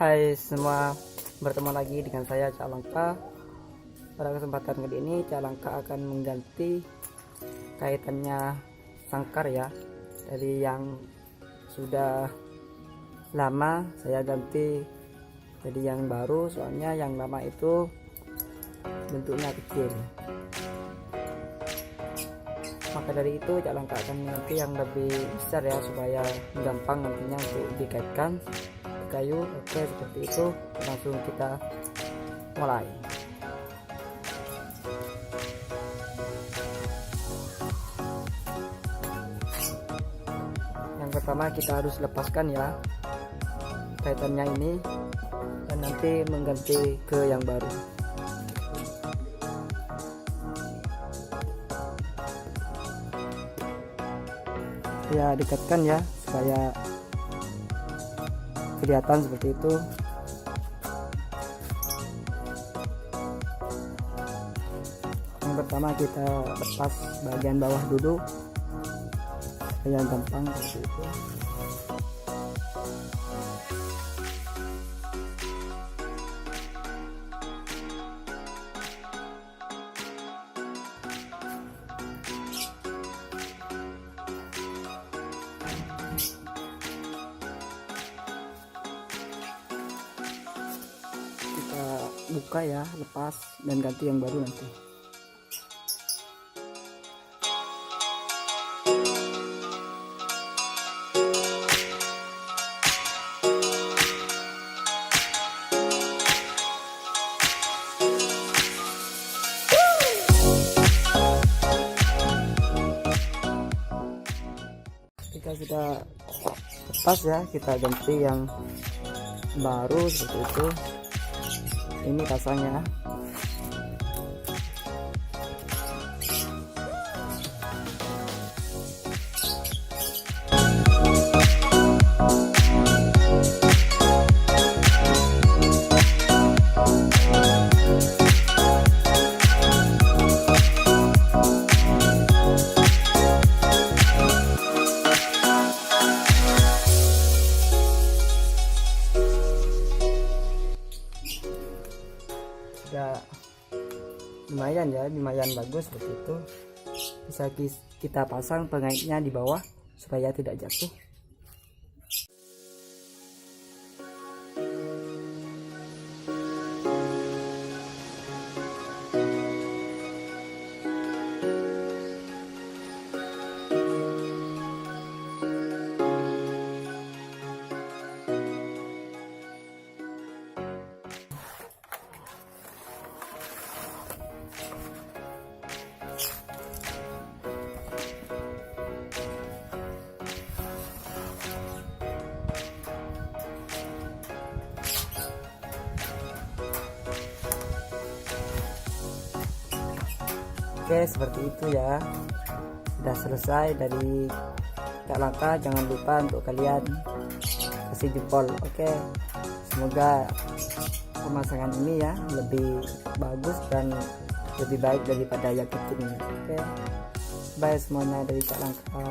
Hai semua, bertemu lagi dengan saya Cak Langka. Pada kesempatan kali ini Cak Langka akan mengganti kaitannya sangkar ya. Dari yang sudah lama saya ganti jadi yang baru, soalnya yang lama itu bentuknya kecil. Maka dari itu Cak Langka akan mengganti yang lebih besar ya, supaya gampang nantinya untuk dikaitkan kayu. Oke, seperti itu. Langsung kita mulai. Yang pertama kita harus lepaskan ya kaitannya ini, dan nanti mengganti ke yang baru. Ya, dekatkan ya supaya kelihatan seperti itu. Yang pertama kita lepas bagian bawah dulu supaya gampang seperti itu. Buka ya, lepas dan ganti yang baru nanti. Jika sudah lepas ya, kita ganti yang baru seperti itu. Ini pasangnya. Ya, lumayan ya, lumayan bagus seperti itu. Bisa kita pasang pengaitnya di bawah supaya tidak jatuh. Oke, seperti itu ya. Sudah selesai dari Cak Langka. Jangan lupa untuk kalian kasih jempol. Oke, semoga pemasangan ini ya lebih bagus dan lebih baik daripada yang kecil ini. Oke, bye semuanya dari Cak Langka.